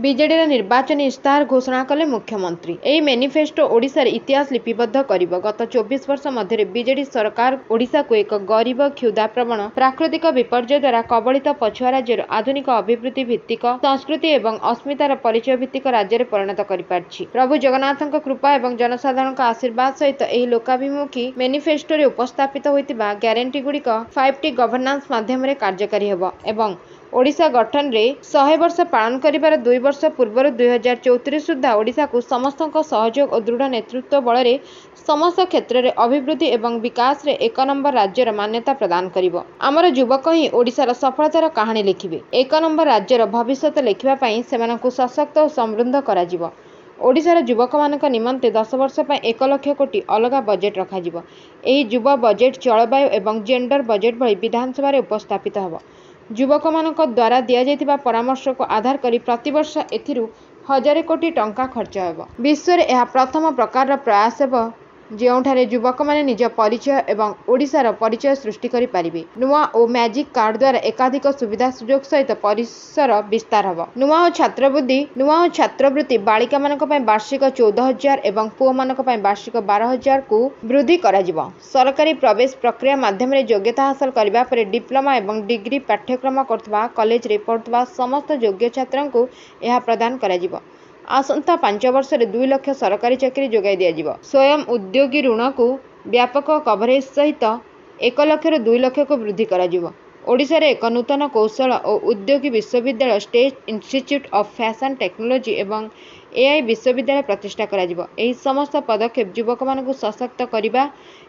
ବିଜେଡିର ନିର୍ବାଚନୀ ଇସ୍ତାହାର ଘୋଷଣା କଲେ ମୁଖ୍ୟମନ୍ତ୍ରୀ। ଏହି ମ୍ୟାନିଫେଷ୍ଟୋ ଓଡ଼ିଶାରେ ଇତିହାସ ଲିପିବଦ୍ଧ କରିବ। ଗତ 24 ବର୍ଷ ମଧ୍ୟରେ ବିଜେଡି ସରକାର ଓଡ଼ିଶାକୁ ଏକ ଗରିବ, କ୍ଷୁଧାପ୍ରବଣ, ପ୍ରାକୃତିକ ବିପର୍ଯ୍ୟୟ ଦ୍ୱାରା କବଳିତ ପଛୁଆ ରାଜ୍ୟରୁ ଆଧୁନିକ ଅଭିବୃଦ୍ଧି ଭିତ୍ତିକ, ସଂସ୍କୃତି ଏବଂ ଅସ୍ମିତାର ପରିଚୟ ଭିତ୍ତିକ ରାଜ୍ୟରେ ପରିଣତ କରିପାରିଛି। ପ୍ରଭୁ ଜଗନ୍ନାଥଙ୍କ କୃପା ଏବଂ ଜନସାଧାରଣଙ୍କ ଆଶୀର୍ବାଦ ସହିତ ଏହି ଲୋକାଭିମୁଖୀ ମ୍ୟାନିଫେଷ୍ଟୋରେ ଉପସ୍ଥାପିତ ହୋଇଥିବା ଗ୍ୟାରେଣ୍ଟିଗୁଡ଼ିକ 5T ଗଭର୍ଣ୍ଣାନ୍ସ ମାଧ୍ୟମରେ କାର୍ଯ୍ୟକାରୀ ହେବ ଏବଂ ଓଡ଼ିଶା ଗଠନରେ 100 ବର୍ଷ ପାଳନ କରିବାର 2 ବର୍ଷ ପୂର୍ବରୁ 2034 ସୁଦ୍ଧା ଓଡ଼ିଶାକୁ ସମସ୍ତଙ୍କ ସହଯୋଗ ଓ ଦୃଢ଼ ନେତୃତ୍ୱ ବଳରେ ସମସ୍ତ କ୍ଷେତ୍ରରେ ଅଭିବୃଦ୍ଧି ଏବଂ ବିକାଶରେ 1 ନମ୍ବର ରାଜ୍ୟର ମାନ୍ୟତା ପ୍ରଦାନ କରିବ। ଆମର ଯୁବକ ହିଁ ଓଡ଼ିଶାର ସଫଳତାର କାହାଣୀ ଲେଖିବେ। 1 ନମ୍ବର ରାଜ୍ୟର ଭବିଷ୍ୟତ ଲେଖିବା ପାଇଁ ସେମାନଙ୍କୁ ସଶକ୍ତ ଓ ସମୃଦ୍ଧ କରାଯିବ। ଓଡ଼ିଶାର ଯୁବକମାନଙ୍କ ନିମନ୍ତେ 10 ବର୍ଷ ପାଇଁ 1 ଲକ୍ଷ କୋଟି ଅଲଗା ବଜେଟ୍ ରଖାଯିବ। ଏହି ଯୁବ ବଜେଟ୍ ଜଳବାୟୁ ଏବଂ ଜେଣ୍ଡର ବଜେଟ୍ ଭଳି ବିଧାନସଭାରେ ଉପସ୍ଥାପିତ ହେବ। ଯୁବକମାନଙ୍କ ଦ୍ୱାରା ଦିଆଯାଇଥିବା ପରାମର୍ଶକୁ ଆଧାର କରି ପ୍ରତିବର୍ଷ ଏଥିରୁ 1000 କୋଟି ଟଙ୍କା ଖର୍ଚ୍ଚ ହେବ। ବିଶ୍ୱରେ ଏହା ପ୍ରଥମ ପ୍ରକାରର ପ୍ରୟାସ ହେବ ଯେଉଁଠାରେ ଯୁବକମାନେ ନିଜ ପରିଚୟ ଏବଂ ଓଡ଼ିଶାର ପରିଚୟ ସୃଷ୍ଟି କରିପାରିବେ। ନୂଆ ଓ ମ୍ୟାଜିକ୍ କାର୍ଡ ଦ୍ୱାରା ଏକାଧିକ ସୁବିଧା ସୁଯୋଗ ସହିତ ପରିସର ବିସ୍ତାର ହେବ। ନୂଆ ଓ ଛାତ୍ରବୃତ୍ତି ବାଳିକାମାନଙ୍କ ପାଇଁ ବାର୍ଷିକ 14,000 ଏବଂ ପୁଅମାନଙ୍କ ପାଇଁ ବାର୍ଷିକ 12,000କୁ ବୃଦ୍ଧି କରାଯିବ। ସରକାରୀ ପ୍ରବେଶ ପ୍ରକ୍ରିୟା ମାଧ୍ୟମରେ ଯୋଗ୍ୟତା ହାସଲ କରିବା ପରେ ଡିପ୍ଲୋମା ଏବଂ ଡିଗ୍ରୀ ପାଠ୍ୟକ୍ରମ କରୁଥିବା କଲେଜରେ ପଢ଼ୁଥିବା ସମସ୍ତ ଯୋଗ୍ୟ ଛାତ୍ରଙ୍କୁ ଏହା ପ୍ରଦାନ କରାଯିବ। ଆସନ୍ତା 5 ବର୍ଷରେ 2 ଲକ୍ଷ ସରକାରୀ ଚାକିରି ଯୋଗାଇ ଦିଆଯିବ। ସ୍ୱୟଂ ଉଦ୍ୟୋଗୀ ଋଣକୁ ବ୍ୟାପକ କଭରେଜ ସହିତ 1 ଲକ୍ଷରୁ 2 ଲକ୍ଷକୁ ବୃଦ୍ଧି କରାଯିବ। ଓଡ଼ିଶାରେ ଏକ ନୂତନ କୌଶଳ ଓ ଉଦ୍ୟୋଗ ବିଶ୍ୱବିଦ୍ୟାଳୟ, state institute of fashion technology ଏବଂ AI ବିଶ୍ୱବିଦ୍ୟାଳୟ ପ୍ରତିଷ୍ଠା କରାଯିବ। ଏହି ସମସ୍ତ ପଦକ୍ଷେପ ଯୁବକମାନଙ୍କୁ ସଶକ୍ତ କରିବା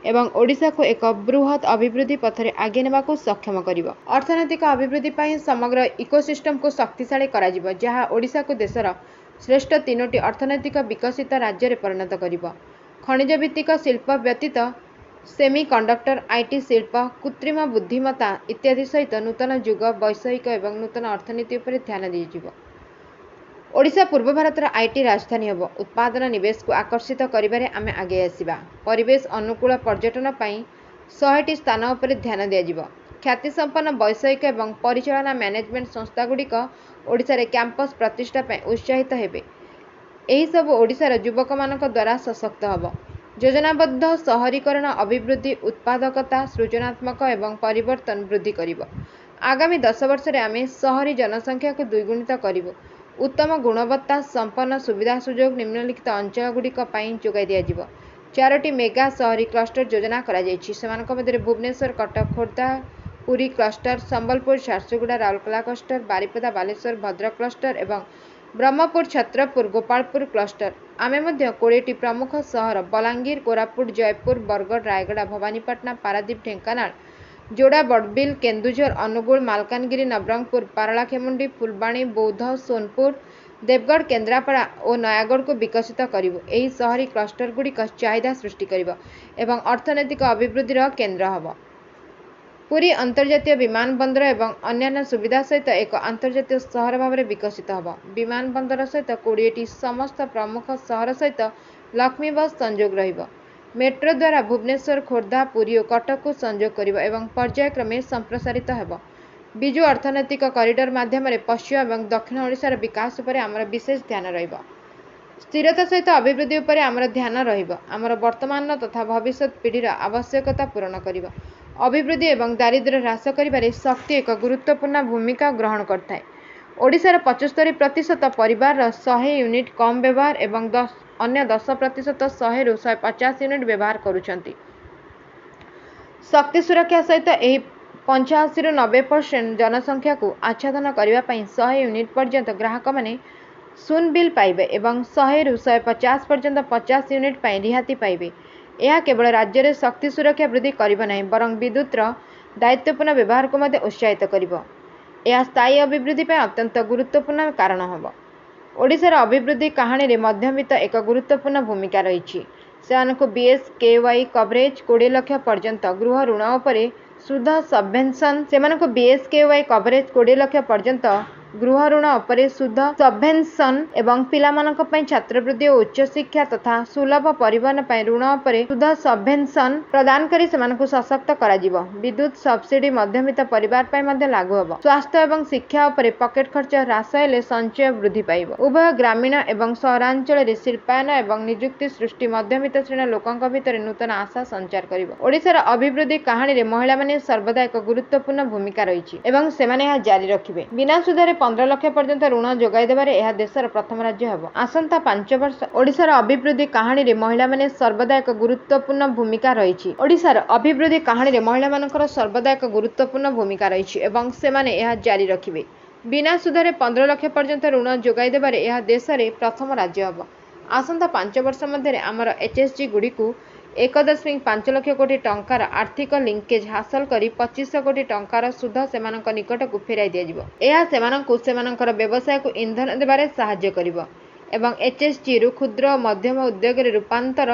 ଏବଂ ଓଡ଼ିଶାକୁ ଏକ ବୃହତ୍ ଅଭିବୃଦ୍ଧି ପଥରେ ଆଗେଇ ନେବାକୁ ସକ୍ଷମ କରିବ। ଅର୍ଥନୈତିକ ଅଭିବୃଦ୍ଧି ପାଇଁ ସମଗ୍ର ଇକୋସିଷ୍ଟମକୁ ଶକ୍ତିଶାଳୀ କରାଯିବ, ଯାହା ଓଡ଼ିଶାକୁ ଦେଶର ଶ୍ରେଷ୍ଠ 3ଟି ଅର୍ଥନୈତିକ ବିକଶିତ ରାଜ୍ୟରେ ପରିଣତ କରିବ। ଖଣିଜ ଭିତ୍ତିକ ଶିଳ୍ପ ବ୍ୟତୀତ ସେମିକଣ୍ଡକ୍ଟର, IT ଶିଳ୍ପ, କୃତ୍ରିମ ବୁଦ୍ଧିମତ୍ତା ଇତ୍ୟାଦି ସହିତ ନୂତନ ଯୁଗ, ବୈଷୟିକ ଏବଂ ନୂତନ ଅର୍ଥନୀତି ଉପରେ ଧ୍ୟାନ ଦିଆଯିବ। ଓଡ଼ିଶା ପୂର୍ବ ଭାରତର IT ରାଜଧାନୀ ହେବ। ଉତ୍ପାଦନ ନିବେଶକୁ ଆକର୍ଷିତ କରିବାରେ ଆମେ ଆଗେଇ ଆସିବା। ପରିବେଶ ଅନୁକୂଳ ପର୍ଯ୍ୟଟନ ପାଇଁ 100ଟି ସ୍ଥାନ ଉପରେ ଧ୍ୟାନ ଦିଆଯିବ। ଖ୍ୟାତିସମ୍ପନ୍ନ ବୈଷୟିକ ଏବଂ ପରିଚାଳନା ମ୍ୟାନେଜମେଣ୍ଟ ସଂସ୍ଥାଗୁଡ଼ିକ ଓଡ଼ିଶାରେ କ୍ୟାମ୍ପସ ପ୍ରତିଷ୍ଠା ପାଇଁ ଉତ୍ସାହିତ ହେବେ। ଏହିସବୁ ଓଡ଼ିଶାର ଯୁବକମାନଙ୍କ ଦ୍ୱାରା ସଶକ୍ତ ହେବ। ଯୋଜନାବଦ୍ଧ ସହରୀକରଣ ଅଭିବୃଦ୍ଧି, ଉତ୍ପାଦକତା, ସୃଜନାତ୍ମକ ଏବଂ ପରିବର୍ତ୍ତନ ବୃଦ୍ଧି କରିବ। ଆଗାମୀ 10 ବର୍ଷରେ ଆମେ ସହରୀ ଜନସଂଖ୍ୟାକୁ ଦ୍ୱିଗୁଣିତ କରିବୁ। ଉତ୍ତମ ଗୁଣବତ୍ତା ସମ୍ପନ୍ନ ସୁବିଧା ସୁଯୋଗ ନିମ୍ନଲିଖିତ ଅଞ୍ଚଳଗୁଡ଼ିକ ପାଇଁ ଯୋଗାଇ ଦିଆଯିବ। 4ଟି ମେଗା ସହରୀ କ୍ଲଷ୍ଟର ଯୋଜନା କରାଯାଇଛି। ସେମାନଙ୍କ ମଧ୍ୟରେ Bhubaneswar, Cuttack, Khordha, Puri cluster, Sambalpur, Jharsuguda, Rourkela cluster, Baripada, Baleswar, Bhadrak cluster ଏବଂ ବ୍ରହ୍ମପୁର, ଛତ୍ରପୁର, ଗୋପାଳପୁର କ୍ଲଷ୍ଟର। ଆମେ ମଧ୍ୟ 20ଟି ପ୍ରମୁଖ ସହର ବଲାଙ୍ଗୀର, କୋରାପୁଟ, ଜୟପୁର, ବରଗଡ଼, ରାୟଗଡ଼ା, ଭବାନୀପାଟଣା, ପାରାଦୀପ, ଢେଙ୍କାନାଳ, ଯୋଡ଼ା, ବଡ଼ବିଲ, କେନ୍ଦୁଝର, ଅନୁଗୁଳ, ମାଲକାନଗିରି, ନବରଙ୍ଗପୁର, ପାରଳାଖେମୁଣ୍ଡି, ଫୁଲବାଣୀ, ବୌଦ୍ଧ, ସୋନପୁର, ଦେବଗଡ଼, କେନ୍ଦ୍ରାପଡ଼ା ଓ ନୟାଗଡ଼କୁ ବିକଶିତ କରିବୁ। ଏହି ସହରୀ କ୍ଲଷ୍ଟରଗୁଡ଼ିକ ଚାହିଦା ସୃଷ୍ଟି କରିବ ଏବଂ ଅର୍ଥନୈତିକ ଅଭିବୃଦ୍ଧିର କେନ୍ଦ୍ର ହେବ। ପୁରୀ ଅନ୍ତର୍ଜାତୀୟ ବିମାନ ବନ୍ଦର ଏବଂ ଅନ୍ୟାନ୍ୟ ସୁବିଧା ସହିତ ଏକ ଆନ୍ତର୍ଜାତୀୟ ସହର ଭାବରେ ବିକଶିତ ହେବ। ବିମାନ ବନ୍ଦର ସହିତ 20ଟି ସମସ୍ତ ପ୍ରମୁଖ ସହର ସହିତ ଲକ୍ଷ୍ମୀ ବସ୍ ସଂଯୋଗ ରହିବ। ମେଟ୍ରୋ ଦ୍ୱାରା ଭୁବନେଶ୍ୱର, ଖୋର୍ଦ୍ଧା, ପୁରୀ ଓ କଟକକୁ ସଂଯୋଗ କରିବ ଏବଂ ପର୍ଯ୍ୟାୟକ୍ରମେ ସମ୍ପ୍ରସାରିତ ହେବ। ବିଜୁ ଅର୍ଥନୈତିକ କରିଡର ମାଧ୍ୟମରେ ପଶ୍ଚିମ ଏବଂ ଦକ୍ଷିଣ ଓଡ଼ିଶାର ବିକାଶ ଉପରେ ଆମର ବିଶେଷ ଧ୍ୟାନ ରହିବ। ସ୍ଥିରତା ସହିତ ଅଭିବୃଦ୍ଧି ଉପରେ ଆମର ଧ୍ୟାନ ରହିବ। ଆମର ବର୍ତ୍ତମାନର ତଥା ଭବିଷ୍ୟତ ପିଢ଼ିର ଆବଶ୍ୟକତା ପୂରଣ କରିବ। ଅଭିବୃଦ୍ଧି ଏବଂ ଦାରିଦ୍ର୍ୟ ହ୍ରାସ କରିବାରେ ଶକ୍ତି ଏକ ଗୁରୁତ୍ୱପୂର୍ଣ୍ଣ ଭୂମିକା ଗ୍ରହଣ କରିଥାଏ। ଓଡ଼ିଶାର 75% ପରିବାରର 100 ୟୁନିଟ୍ କମ୍ ବ୍ୟବହାର ଏବଂ ଅନ୍ୟ 10% 100ରୁ 150 ୟୁନିଟ୍ ବ୍ୟବହାର କରୁଛନ୍ତି। ଶକ୍ତି ସୁରକ୍ଷା ସହିତ ଏହି 85ରୁ 90% ଜନସଂଖ୍ୟାକୁ ଆଚ୍ଛାଦନ କରିବା ପାଇଁ 100 ୟୁନିଟ୍ ପର୍ଯ୍ୟନ୍ତ ଗ୍ରାହକମାନେ ଶୂନ ବିଲ୍ ପାଇବେ ଏବଂ 100ରୁ 150 ପର୍ଯ୍ୟନ୍ତ 50 ୟୁନିଟ୍ ପାଇଁ ରିହାତି ପାଇବେ। ଏହା କେବଳ ରାଜ୍ୟରେ ଶକ୍ତି ସୁରକ୍ଷା ବୃଦ୍ଧି କରିବ ନାହିଁ, ବରଂ ବିଦ୍ୟୁତର ଦାୟିତ୍ୱପୂର୍ଣ୍ଣ ବ୍ୟବହାରକୁ ମଧ୍ୟ ଉତ୍ସାହିତ କରିବ। ଏହା ସ୍ଥାୟୀ ଅଭିବୃଦ୍ଧି ପାଇଁ ଅତ୍ୟନ୍ତ ଗୁରୁତ୍ୱପୂର୍ଣ୍ଣ କାରଣ ହେବ। ଓଡ଼ିଶାର ଅଭିବୃଦ୍ଧି କାହାଣୀରେ ମଧ୍ୟବିତ୍ତ ଏକ ଗୁରୁତ୍ୱପୂର୍ଣ୍ଣ ଭୂମିକା ରହିଛି। ସେମାନଙ୍କୁ BSKY କଭରେଜ 20 ଲକ୍ଷ ପର୍ଯ୍ୟନ୍ତ ଗୃହ ଋଣ ଉପରେ ସୁଧ ସବଭେନ୍ସନ୍। ସେମାନଙ୍କୁ BSKY କଭରେଜ 20 ଲକ୍ଷ ପର୍ଯ୍ୟନ୍ତ गृह ऋण उपरे सुध सबभेन्सन एवं पिलामानक पई छात्रवृत्ति और उच्च शिक्षा तथा सुलभ परिवहन पई ऋण उपरे सुध सबभेन्सन प्रदान करी सेमानकु सशक्त कराजिब। विद्युत सब्सिडी मध्यमित परिवार पई मध्ये लागू हबो। स्वास्थ्य एवं शिक्षा उपरे पकेट खर्च ह्रास हेले संचय वृद्धि पाइब। उभय ग्रामीण एवं सहरांचल रे शिल्पायन एवं नियुक्ति सृष्टि मध्यमित श्रेणी लोकंक भितर नूतन आशा संचार करिब। ओडिशार अभिवृद्धि कहानी रे महिला माने सर्वदा एक गुरुत्वपूर्ण भूमिका रहिछि एवं सेमाने यह जारी रखिबे। बिना सुधरे 15 लाख पर्यंत ऋण जोगाई देबारे यह देशर प्रथम राज्य हेबो। आसंता 5 वर्ष ओडिशार अभिवृद्धि कहानी रे महिला माने सर्वदा एक गुरुत्वपूर्ण भूमिका रहिछि। ओडिशार अभिवृद्धि कहानी रे महिला मानकर सर्वदा एक गुरुत्वपूर्ण भूमिका रहिछि एवं सेमाने यह जारी रखिबे। बिना सुधरे 15 लाख पर्यंत ऋण जोगाई देबारे यह देशरे प्रथम राज्य हेबो। आसंता 5 वर्ष मध्य आमर एचएसजी गुडी को 1.5 लाख कोटी टंकार आर्थिक लिंकेज हासिल करी 2500 कोटी टंकार सुध सेमानक निकट को फेराई दिया जिवो। एहा सेमानकु सेमानकर व्यवसाय को इंधन देबारे सहाय्य करिवो एवं एचएसजी रु क्षुद्र और मध्यम उद्योग रे रूपांतर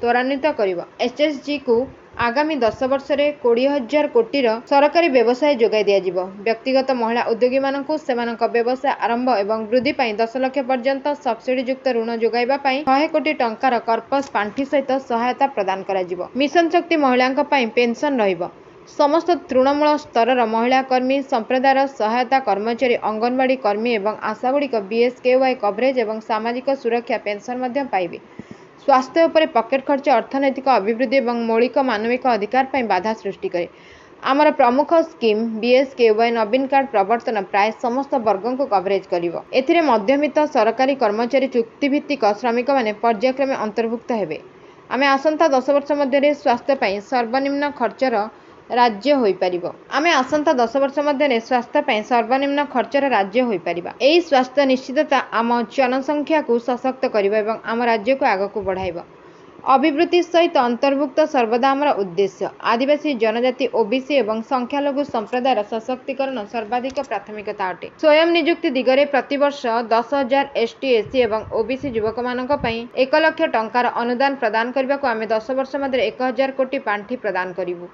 त्वरान्वित करिवो। एचएसजी को आगामी 10 वर्ष रे 20,000 कोटीर सरकारी व्यवसाय जोगाई दिया जिवो। व्यक्तिगत महिला उद्योगी मानकु सेमानक व्यवसाय आरंभ एवं वृद्धि पई 10 लाख पर्यंत सब्सिडी युक्त ऋण जोगाइबा पई 100 कोटी टंकार कर्पस पांठी सहित सहायता प्रदान करा जिवो। मिशन शक्ति महिलांक पई पेंशन रहिबो। समस्त तृणमूल स्तर महिला कर्मी संप्रदायर सहायता कर्मचारी अंगनवाड़ी कर्मी एवं आशागुड़िक बीएसकेवाई कवरेज एवं सामाजिक सुरक्षा पेंशन मध्य पाइबे। स्वास्थ्य उपरे पकेट खर्च अर्थनैतिक अभिवृद्धि एवं मौलिक मानविक अधिकार पर बाधा सृष्टि करे। आमर प्रमुख स्कीम बीएसकेवाई नवीन कार्ड प्रवर्तन प्राय समस्त वर्ग को कवरेज करिवो। एथिरे मध्यमित सरकारी कर्मचारी चुक्तिभित्तिक श्रमिक माने पर्यायक्रमे अंतर्भुक्त हेबे। आमे आसंता 10 वर्ष मध्य स्वास्थ्य पई सर्वनिम्न खर्चर राज्य होई परिबो। आमे आसंता 10 वर्ष मध्य स्वास्थ्य पई सर्वनिम्न खर्चर राज्य होई परिबा। एई स्वास्थ्य निश्चितता आम जनसंख्या को सशक्त करिबो एवं आम राज्य को आगको बढ़ाइबो। अभिवृद्धि सहित अंतर्भुक्त सर्वदा आमर उद्देश्य। आदिवासी जनजाति ओबीसी एवं संख्यालघु संप्रदायर सशक्तिकरण सर्वाधिक प्राथमिकता अटे। स्वयं नियुक्ति दिगरे प्रतिवर्ष 10,000 एसटी एससी एवं ओबीसी युवक मानक पई 1 लाख टंकार अनुदान प्रदान करबा को आमे 10 वर्ष मध्य 1,000 कोटी पांठी प्रदान करिवु।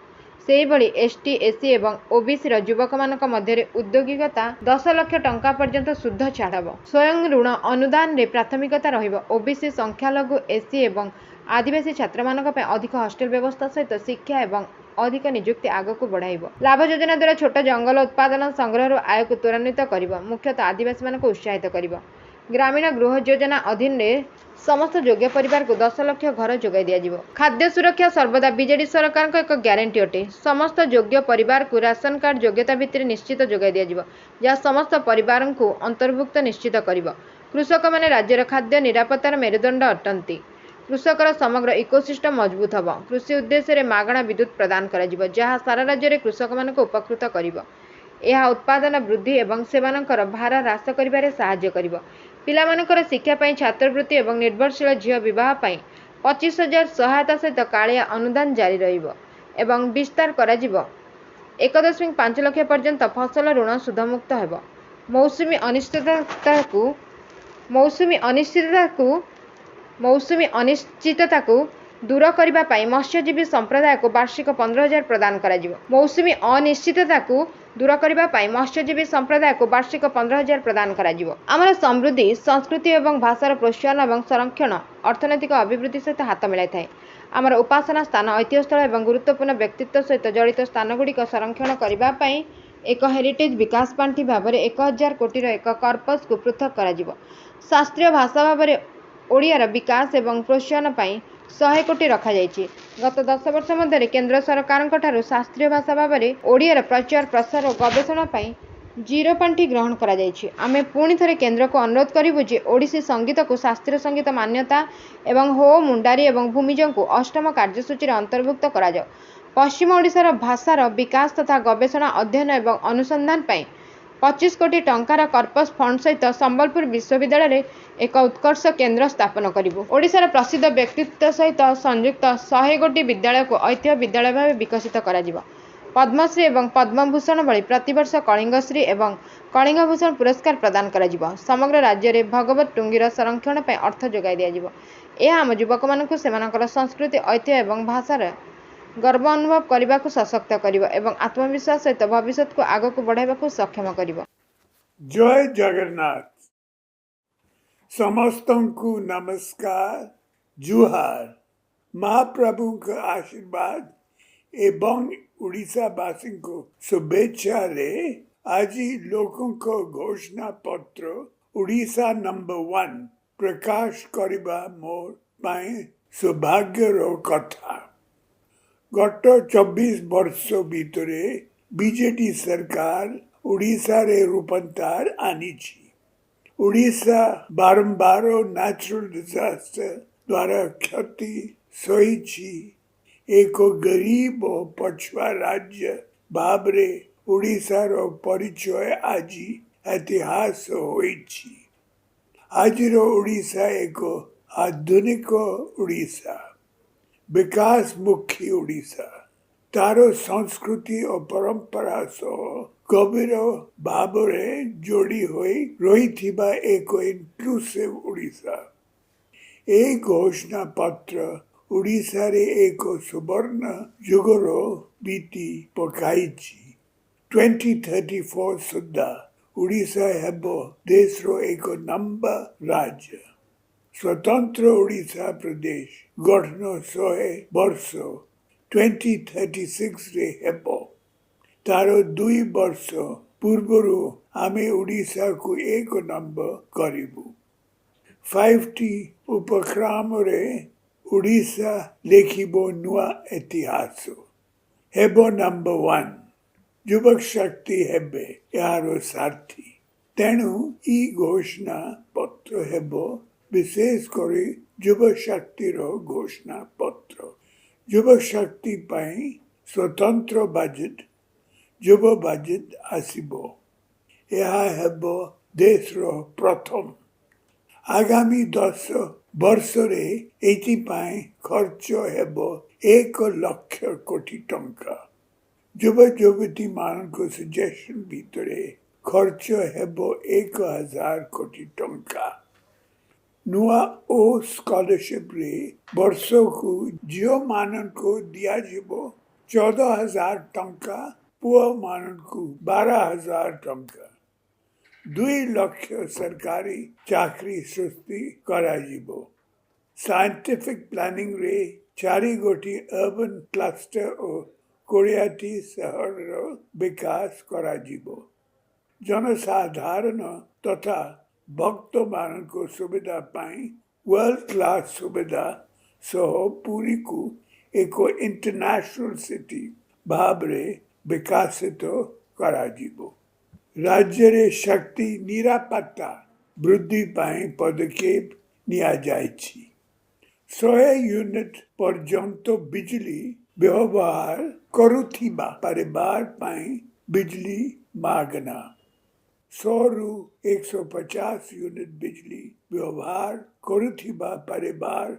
सेहिभଳି एसटी एससी एवं ओबीसी युवक मानक मध्य उद्योगिकता 10 लाख टंका पर्यंत शुद्ध छाड़ हब। स्वयं ऋण अनुदान रे प्राथमिकता रहिबो। ओबीसी संख्यालघु एससी एवं आदिवासी छात्र मानक पे अधिक हॉस्टेल व्यवस्था सहित शिक्षा एवं अधिक नियुक्ति आगको बढ़ाइबो। लाभ योजना द्वारा छोट जंगल उत्पादन संग्रह आय को त्वरान्वित करिबो। मुख्यतः आदिवासी मानक उत्साहित करिबो। ग्रामीण गृह योजना अधीन रे समस्त योग्य परिवार को 10 लाख घर जोगाई दिया जिवो। खाद्य सुरक्षा सर्वदा बीजेडी सरकार को एक ग्यारंटी अटे। समस्त योग्य परिवार को राशन कार्ड योग्यता भितर निश्चित जोगाई दिया जिवो, जहाँ समस्त परिवार को अंतर्भुक्त निश्चित करिवो। कृषक माने राज्यर खाद्य निरापत्तार मेरुदंड अटंती। कृषकर समग्र इकोसिस्टम मजबूत हब। कृषि उद्देश्य रे मागणा विद्युत प्रदान करा जिवो, जहाँ सारा राज्य रे कृषक मानक उपकृत करिवो। यह उत्पादन वृद्धि एवं सेमानकर भार ह्रास करिबारे सहाय्य करिवो। पिलामानकर शिक्षा पई छात्रवृत्ति एवं निर्भरशील झियो विवाह पई 25,000 सहायता सहित कालिया अनुदान जारी रहिबो एवं विस्तार करा जिवो। 1.5 लाख पर्यंत फसल ऋण सुधमुक्त हेबो। मौसुमी अनिश्चितता को दूर करबा पई मत्स्यजीवी संप्रदाय को वार्षिक 15,000 प्रदान करा जिवो। मौसुमी अनिश्चितता को दूर करबा पई मत्स्यजीवी संप्रदाय को वार्षिक 15,000 प्रदान करा जिवो। आमर समृद्धि संस्कृति एवं भाषार प्रोत्साहन एवं संरक्षण अर्थनैतिक अभिवृद्धि सहित हाथ मिलाई थाए। आमर उपासना स्थान ऐतिह्य स्थल एवं गुरुत्वपूर्ण व्यक्तित्व सहित जड़ित स्थान गुड़िक संरक्षण करबा पई एक हेरिटेज विकास पांठी भाव 1,000 कोटीर एक कर्पस को पृथक करा जिवो। शास्त्रीय भाषा भाव ओडियार विकास एवं प्रोत्साहन पई 100 कोटी रखा जाइछि। गत 10 वर्ष मध्य केंद्र सरकार शास्त्रीय भाषा भाव ओडियार प्रचार प्रसार और गवेषणा पई 0 पांठी ग्रहण करा जाइछि। आमे पुणी थरे केंद्र को अनुरोध करिबु जे ओडिसी संगीत को शास्त्रीय संगीत मान्यता एवं हो मुंडारी एवं भूमिजों को 8म कार्यसूची अंतर्भुक्त करा जाओ। पश्चिम ओडिशार भाषार विकास तथा गवेषणा अध्ययन एवं अनुसंधान पई 25 कोटी टंकार कर्पस फंड सहित संबलपुर विश्वविद्यालय एक उत्कर्ष केंद्र स्थापन करिबु। ओडिशार प्रसिद्ध व्यक्तित्व सहित संयुक्त 100 कोटी विद्यालय को ऐतिह्य विद्यालय भाव विकसित करा जिवो। पद्मश्री एवं पद्मभूषण भली प्रतिवर्ष कलिंगश्री एवं कलिंगभूषण पुरस्कार प्रदान करा जिवो। समग्र राज्य रे भगवत टुंगीर संरक्षण पे अर्थ जोगाई दिया जिवो। यह आम युवक मानक सेमानकर संस्कृति ऐतिह्य एवं भाषार गर्व अनुभव करने को सशक्त करिवो एवं आत्मविश्वास सहित भविष्य को आगक बढ़ाइबा को सक्षम करिवो। जय जगन्नाथ समस्तंकु नमस्कार जुहार महाप्रभु का आशीर्वाद एवं ओडिशावासी को शुभेच्छा रे आज लोकों को घोषणा पत्र ओडिशा नंबर 1 प्रकाश करिबा मोर पाए सौभाग्यर कथा गत 24 वर्ष भितरे बीजेडी सरकार ओडिशा रे रूपांतर आनिछि। ओडिशा बारंबार नेचुरल डिजास्टर द्वारा क्षति सहिछि। एक गरीब और पछुआ राज्य भावरे ओडिशार परिचय आज इतिहास होइछि। आजिर ओडिशा एक आधुनिक ओडिशा विकासमुखी ओडिशा तार संस्कृति और परंपरा सह गभीर भावरे जोड़ी होई रहिथिबा एक इनक्लूसिव ओडिशा। ए घोषणा पत्र ओडिशा रे एक सुवर्ण युगर बीती पकाइछि। 2034 सुद्धा ओडिशा हेबो देशरो एक नंबर राज्य। स्वतंत्र ओडिशा प्रदेश गठन 100 वर्ष 2036 रे हेबो। तार 2 वर्ष पूर्वरु आमे ओडिशा को एक नंबर करिबु। 5T उपक्रम रे ओडिशा लेखिबो नुआ इतिहास हेबो नंबर 1। युवक शक्ति हेबे यारो सारथी। तेणु ई घोषणा पत्र हेबो विशेष करी युव शक्ति रो घोषणा पत्र। युव शक्ति पाई स्वतंत्र बजेट युव बजेट आसिबो। यह हेबो देश रो प्रथम। आगामी 10 वर्ष रे एति पाई खर्च हेबो 1 लाख कोटी टंका। युव युवती मान को सजेशन भीतरे खर्च हेबो 1000 कोटी टंका। नुआ ओ स्कॉलरशिप रे वर्ष को झियो मान को दिया जीवो 14,000 टंका, पुआ मान को 12,000 टंका। 2 लाख सरकारी चाकरी सृष्टि करा जीवो। साइंटिफिक प्लानिंग रे 4 गोटी अर्बन क्लस्टर और कोरियाटी शहर रो विकास करा जीवो। जनसाधारण तथा भक्त मान को सुविधा पाई वर्ल्ड क्लास सुविधा सह पूरी को एक इंटरनेशनल सिटी भावरे विकासित करा जीवो। राज्य रे शक्ति निरापत्ता वृद्धि पाई पदक्षेप निया जाइछि। 100 यूनिट पर्यंत बिजली व्यवहार करुथिबा परिवार पाई बिजली मागना। 100 रु 150 यूनिट बिजली व्यवहार करुथिबा परिवार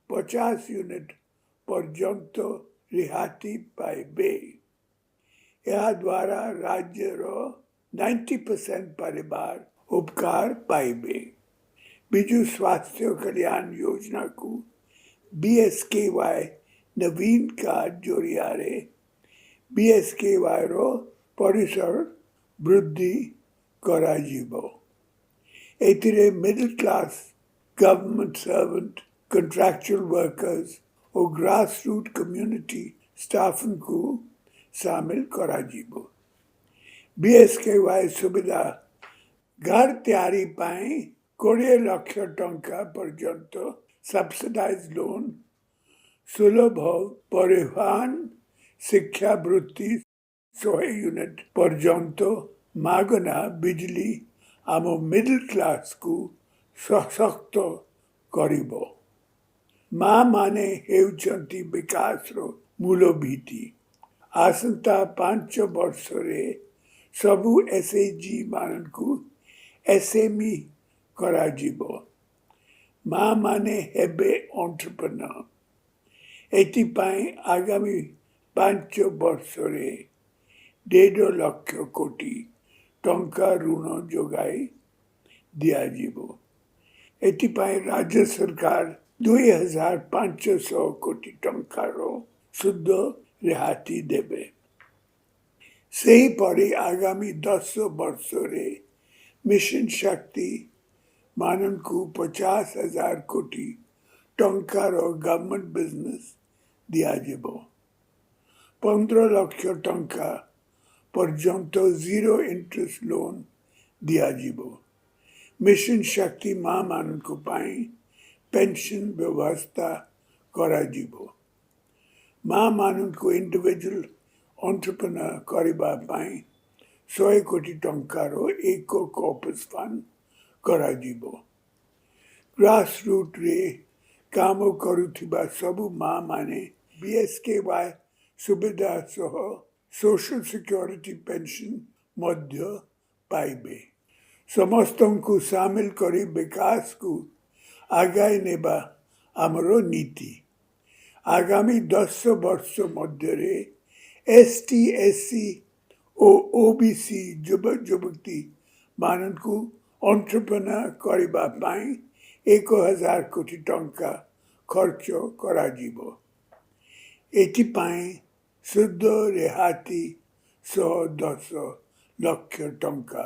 50 यूनिट पर्यंत रिहाती पाइबे। यह द्वारा राज्य रो 90% परिवार उपकार पाइबे। बिजु स्वास्थ्य कल्याण योजना को BSKY नवीन कार्ड जोरियारे BSKY रो परिसर वृद्धि कराजिबो। एतिरे middle class government servant contractual workers और ग्रास रूट कम्युनिटी स्टाफ को शामिल कराजिबो। BSKY सुविधा घर तैयारी पाई 20 लाख टंका पर्यंत सब्सिडाइज लोन सुलभ परिवहन शिक्षा वृत्ति 100 यूनिट पर्यंत मागना बिजली आम मिडिल क्लास को सशक्त करिबो। माँ माने हेउचंती विकास रो मूल भीति। आसंता 5 वर्ष रे सबु SAG मान को SME कराजिबो। माँ माने हेबे एंटरप्रेन्योर। एतिपाई आगामी 5 वर्ष रे 1.5 लाख कोटी टंका ऋण जोगाई दियाजिबो। एतिपाई राज्य सरकार 2,500 कोटी टंका रो शुद्ध रिहाती देबे। सेही परी आगामी 10 वर्ष रे मिशन शक्ति माननकु 50,000 कोटी टंकार गवर्नमेंट बिजनेस दियाजिबो 15 लक्ष टंका पर्यंत जीरो इंटरेस्ट लोन दियाजिबो मिशन शक्ति मां माननकु पाई पेंशन व्यवस्था कराजिबो मां माननकु इंडिविजुअल एंटरप्रेन्योर करिबा पाई 100 कोटी टंकार एक कॉर्पस फंड कराजिबो ग्रास रूट रे काम करुथिबा सबु मां माने बीएसकेवाई सुविधा सह सोशल सिक्योरिटी पेंशन मध्य पाइबे समस्तंकु सामिल करी विकास को आगाई नेबा आमरो नीति आगामी 10 वर्ष मध्य एसटी एससी ओ ओबीसी युवक युवती माननकु एंटरप्रेन्योर करिबा पाई 1,000 कोटी टंका खर्च कराजिबो एथिपाई शुद्ध रिहाती 110 लक्ष टंका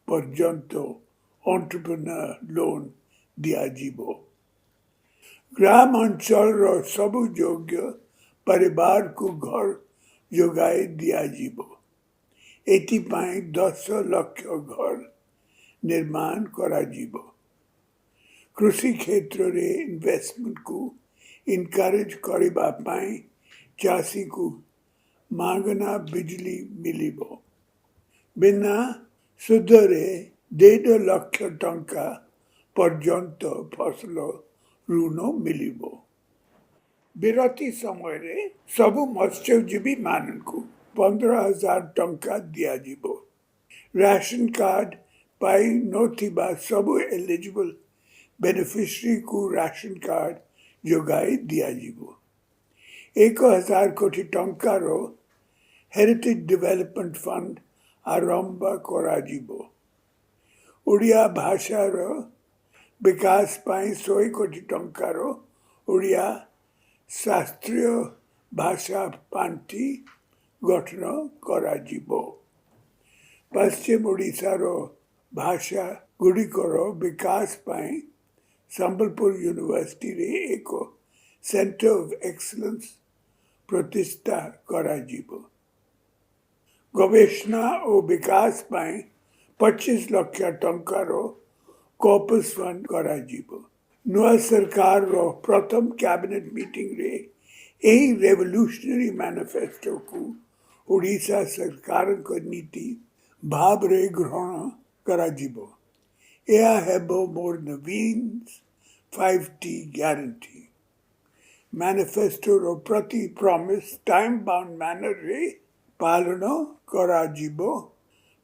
पर्यंत एंटरप्रेन्योर लोन दियाजिबो ग्राम अंचल सबु योग्य परिवार को घर जोगाई दियाजिबो एथिपाई 10 लक्ष घर निर्माण कराजिबो कृषि क्षेत्र रे इन्वेस्टमेंट को इनकरेज करिबा पाई चाषी को मागना बिजली मिलिबो बिना सुध रे 1.5 लक्ष टंका पर्यंत फसल ऋण मिलिबो विरति समय रे सबु मत्स्यजीवी माननकु 15,000 टंका दियाजिबो राशन कार्ड पाई नोथिबा सबु एलिजिबल बेनिफिशियरी को राशन कार्ड जोगाई दियाजिबो 1,000 कोटी टंकार हेरिटेज डेवलपमेंट फंड आरंभ कराजिबो ओडिया भाषार विकास पाई 100 कोटी टंकार ओडिया शास्त्रीय भाषा पांठी गठन कराजिबो पश्चिम ओडिशार भाषा गुड़िकर विकास पाई संबलपुर यूनिवर्सिटी रे एक सेंटर ऑफ एक्सीलेंस प्रतिष्ठा कराजिबो गवेषणा और विकास पाई 25 लक्ष टंकार कॉर्पस फंड कराजिबो नुआ सरकार रो प्रथम कैबिनेट मीटिंग रे एही रेवोल्यूशनरी मैनिफेस्टो को ओडिशा सरकार को नीति भाव रे ग्रहण कराजिबो एया हेबो मोर नवीन 5T guarantee मैनिफेस्टो रो प्रति प्रॉमिस टाइम बाउंड मैनर रे पालन कराजिबो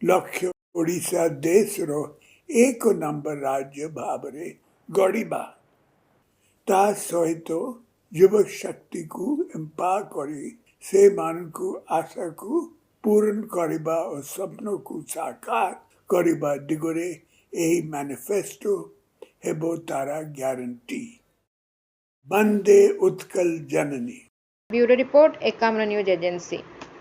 लक्ष्य ओडिशा देश रो 1 नंबर राज्य भावरे गड़िबा ता सहित युवक शक्ति को एम्पावर करी से मान को आशा को पूर्ण करिबा और सपनों को साकार करिबा दिगरे एही मैनिफेस्टो हेबो तारा guarantee Bande Utkal Janani bureau report Ekamra news agency.